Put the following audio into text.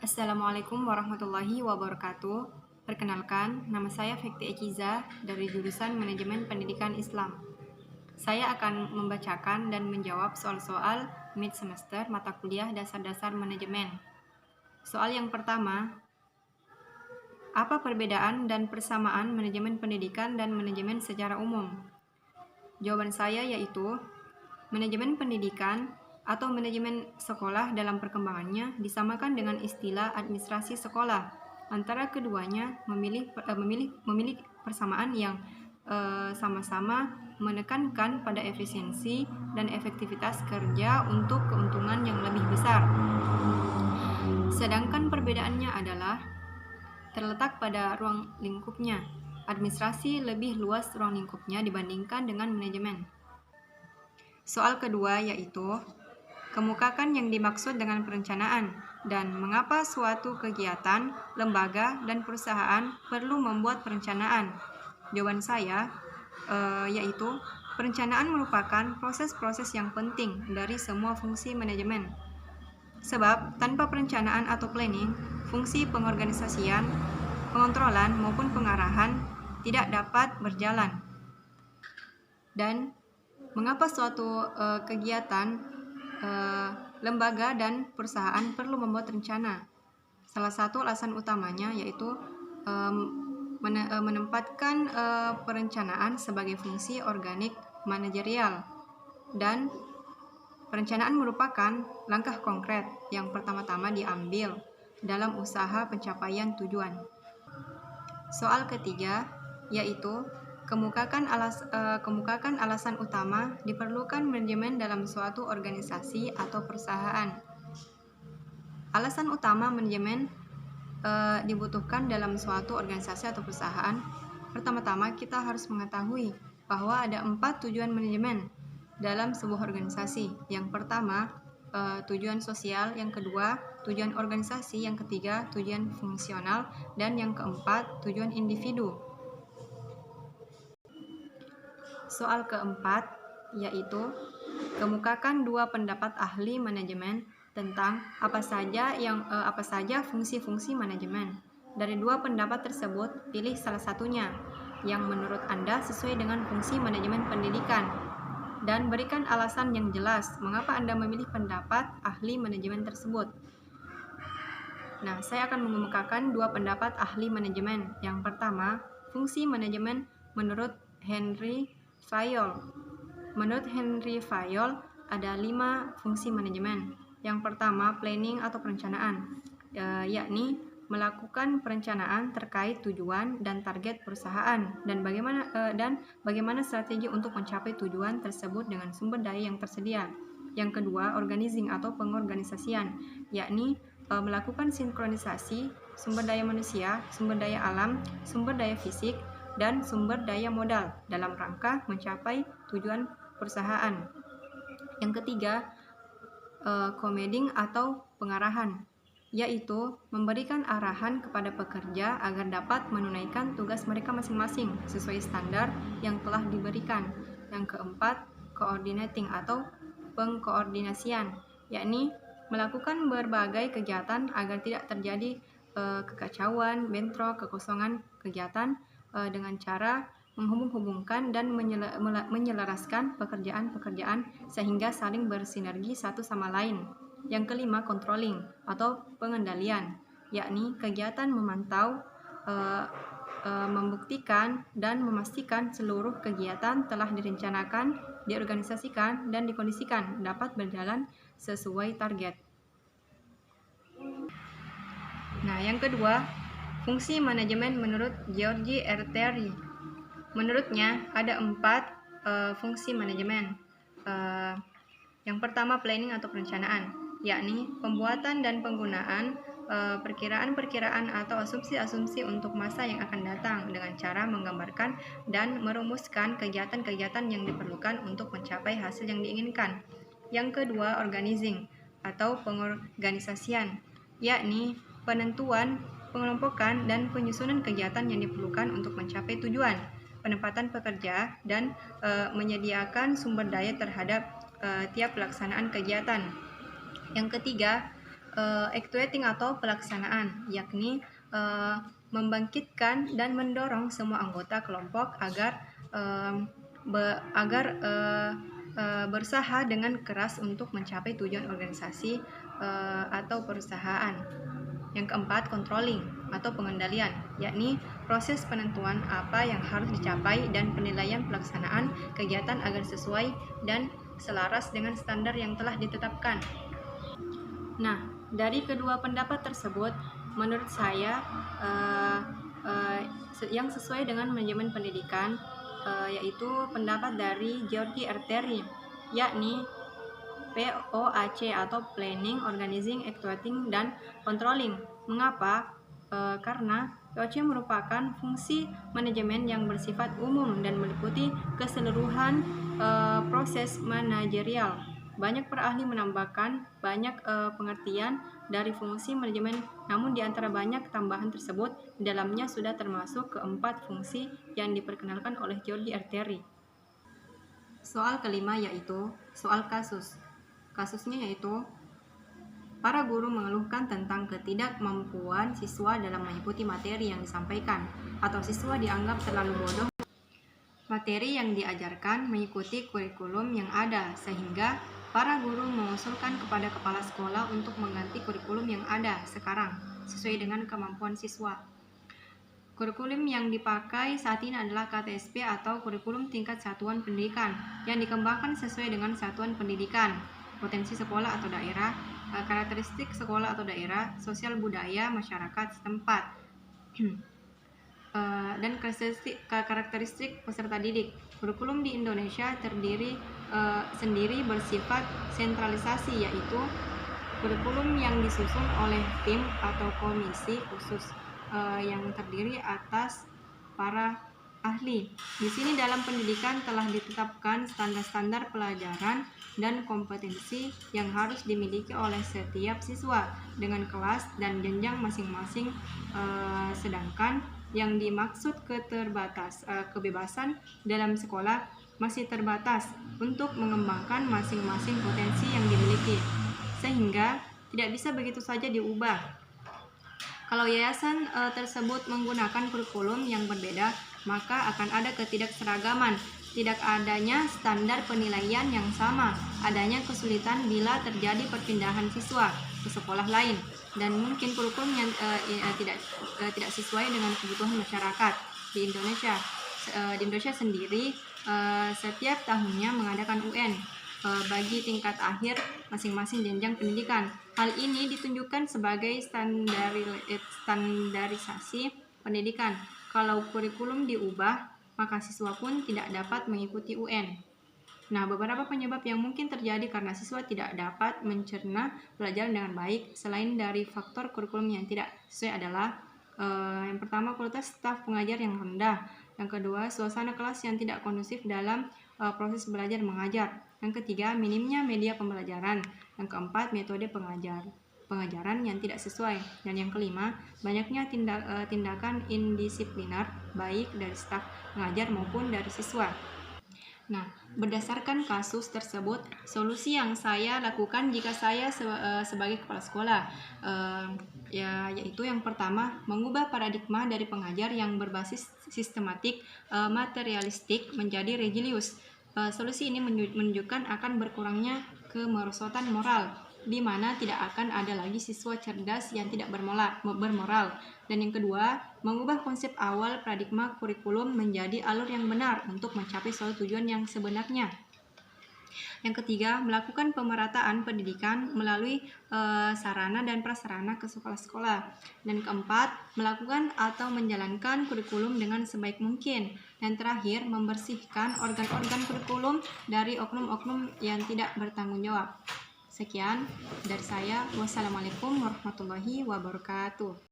Assalamualaikum warahmatullahi wabarakatuh. Perkenalkan, nama saya Fekti Ekiza dari jurusan Manajemen Pendidikan Islam. Saya akan membacakan dan menjawab soal-soal mid semester mata kuliah dasar-dasar manajemen. Soal yang pertama, apa perbedaan dan persamaan manajemen pendidikan dan manajemen secara umum? Jawaban saya yaitu manajemen pendidikan atau manajemen sekolah dalam perkembangannya disamakan dengan istilah administrasi sekolah. Antara keduanya memilih persamaan yang sama-sama menekankan pada efisiensi dan efektivitas kerja untuk keuntungan yang lebih besar. Sedangkan perbedaannya adalah terletak pada ruang lingkupnya. Administrasi lebih luas ruang lingkupnya dibandingkan dengan manajemen. Soal kedua yaitu kemukakan yang dimaksud dengan perencanaan dan mengapa suatu kegiatan, lembaga, dan perusahaan perlu membuat perencanaan. Jawaban saya yaitu perencanaan merupakan proses-proses yang penting dari semua fungsi manajemen. Sebab tanpa perencanaan atau planning, fungsi pengorganisasian, pengontrolan maupun pengarahan tidak dapat berjalan. Dan mengapa suatu kegiatan, lembaga dan perusahaan perlu membuat rencana? Salah satu alasan utamanya yaitu menempatkan perencanaan sebagai fungsi organik manajerial, dan perencanaan merupakan langkah konkret yang pertama-tama diambil dalam usaha pencapaian tujuan. Soal ketiga yaitu kemukakan alasan utama diperlukan manajemen dalam suatu organisasi atau perusahaan. Alasan utama manajemen dibutuhkan dalam suatu organisasi atau perusahaan. Pertama-tama kita harus mengetahui bahwa ada 4 tujuan manajemen dalam sebuah organisasi. Yang pertama, tujuan sosial, yang kedua, tujuan organisasi, yang ketiga, tujuan fungsional, dan yang keempat, tujuan individu. Soal keempat yaitu kemukakan 2 pendapat ahli manajemen tentang apa saja fungsi-fungsi manajemen. Dari 2 pendapat tersebut, pilih salah satunya yang menurut Anda sesuai dengan fungsi manajemen pendidikan dan berikan alasan yang jelas mengapa Anda memilih pendapat ahli manajemen tersebut. Nah, saya akan mengemukakan 2 pendapat ahli manajemen. Yang pertama, fungsi manajemen menurut Henry Fayol. Menurut Henry Fayol, ada 5 fungsi manajemen. Yang pertama, planning atau perencanaan, yakni melakukan perencanaan terkait tujuan dan target perusahaan dan bagaimana strategi untuk mencapai tujuan tersebut dengan sumber daya yang tersedia. Yang kedua, organizing atau pengorganisasian, yakni melakukan sinkronisasi sumber daya manusia, sumber daya alam, sumber daya fisik, dan sumber daya modal dalam rangka mencapai tujuan perusahaan. Yang ketiga, commanding atau pengarahan, yaitu memberikan arahan kepada pekerja agar dapat menunaikan tugas mereka masing-masing sesuai standar yang telah diberikan. Yang keempat, coordinating atau pengkoordinasian, yakni melakukan berbagai kegiatan agar tidak terjadi kekacauan, bentrok, kekosongan kegiatan dengan cara menghubung-hubungkan dan menyelaraskan pekerjaan-pekerjaan sehingga saling bersinergi satu sama lain. Yang kelima, controlling atau pengendalian, yakni kegiatan memantau, membuktikan, dan memastikan seluruh kegiatan telah direncanakan, diorganisasikan, dan dikondisikan dapat berjalan sesuai target. Nah, yang kedua, fungsi manajemen menurut George R. Terry. Menurutnya, ada 4 fungsi manajemen. Yang pertama, planning atau perencanaan, yakni pembuatan dan penggunaan perkiraan-perkiraan atau asumsi-asumsi untuk masa yang akan datang dengan cara menggambarkan dan merumuskan kegiatan-kegiatan yang diperlukan untuk mencapai hasil yang diinginkan. Yang kedua, organizing atau pengorganisasian, yakni penentuan, pengelompokan, dan penyusunan kegiatan yang diperlukan untuk mencapai tujuan, penempatan pekerja, dan menyediakan sumber daya terhadap tiap pelaksanaan kegiatan. Yang ketiga, actuating atau pelaksanaan, yakni membangkitkan dan mendorong semua anggota kelompok agar berusaha dengan keras untuk mencapai tujuan organisasi atau perusahaan. Yang keempat, controlling atau pengendalian, yakni proses penentuan apa yang harus dicapai dan penilaian pelaksanaan kegiatan agar sesuai dan selaras dengan standar yang telah ditetapkan. Nah, dari kedua pendapat tersebut, menurut saya yang sesuai dengan manajemen pendidikan yaitu pendapat dari George R. Terry, yakni POAC atau Planning, Organizing, Actuating, dan Controlling. Mengapa? Karena POAC merupakan fungsi manajemen yang bersifat umum dan meliputi keseluruhan proses manajerial. Banyak para ahli menambahkan banyak pengertian dari fungsi manajemen, namun di antara banyak tambahan tersebut, di dalamnya sudah termasuk keempat fungsi yang diperkenalkan oleh George R. Terry. Soal kelima yaitu soal kasus. Kasusnya yaitu para guru mengeluhkan tentang ketidakmampuan siswa dalam mengikuti materi yang disampaikan, atau siswa dianggap terlalu bodoh materi yang diajarkan mengikuti kurikulum yang ada, sehingga para guru mengusulkan kepada kepala sekolah untuk mengganti kurikulum yang ada sekarang sesuai dengan kemampuan siswa. Kurikulum yang dipakai saat ini adalah KTSP atau Kurikulum Tingkat Satuan Pendidikan yang dikembangkan sesuai dengan satuan pendidikan, potensi sekolah atau daerah, karakteristik sekolah atau daerah, sosial budaya masyarakat setempat, dan karakteristik peserta didik. Kurikulum di Indonesia sendiri bersifat sentralisasi, yaitu kurikulum yang disusun oleh tim atau komisi khusus yang terdiri atas para ahli. Di sini dalam pendidikan telah ditetapkan standar-standar pelajaran dan kompetensi yang harus dimiliki oleh setiap siswa dengan kelas dan jenjang masing-masing, sedangkan yang dimaksud kebebasan dalam sekolah masih terbatas untuk mengembangkan masing-masing potensi yang dimiliki, sehingga tidak bisa begitu saja diubah. Kalau yayasan tersebut menggunakan kurikulum yang berbeda, maka akan ada ketidakseragaman, tidak adanya standar penilaian yang sama, adanya kesulitan bila terjadi perpindahan siswa ke sekolah lain, dan mungkin kurikulum yang tidak sesuai dengan kebutuhan masyarakat di Indonesia. Di Indonesia sendiri setiap tahunnya mengadakan UN bagi tingkat akhir masing-masing jenjang pendidikan. Hal ini ditunjukkan sebagai standarisasi pendidikan. Kalau kurikulum diubah, maka siswa pun tidak dapat mengikuti UN. Nah, beberapa penyebab yang mungkin terjadi karena siswa tidak dapat mencerna pelajaran dengan baik selain dari faktor kurikulum yang tidak sesuai adalah yang pertama, kualitas staf pengajar yang rendah. Yang kedua, suasana kelas yang tidak kondusif dalam proses belajar mengajar. Yang ketiga, minimnya media pembelajaran. Yang keempat, metode pengajaran yang tidak sesuai. Dan yang kelima, banyaknya tindakan indisipliner baik dari staf pengajar maupun dari siswa. Nah, berdasarkan kasus tersebut, solusi yang saya lakukan jika saya sebagai kepala sekolah yaitu yang pertama, mengubah paradigma dari pengajar yang berbasis sistematik materialistik menjadi religius. Solusi ini menunjukkan akan berkurangnya kemerosotan moral, di mana tidak akan ada lagi siswa cerdas yang tidak bermoral. Dan yang kedua, mengubah konsep awal paradigma kurikulum menjadi alur yang benar untuk mencapai suatu tujuan yang sebenarnya. Yang ketiga, melakukan pemerataan pendidikan melalui sarana dan prasarana ke sekolah-sekolah. Dan keempat, melakukan atau menjalankan kurikulum dengan sebaik mungkin. Dan terakhir, membersihkan organ-organ kurikulum dari oknum-oknum yang tidak bertanggung jawab. Sekian dari saya. Wassalamualaikum warahmatullahi wabarakatuh.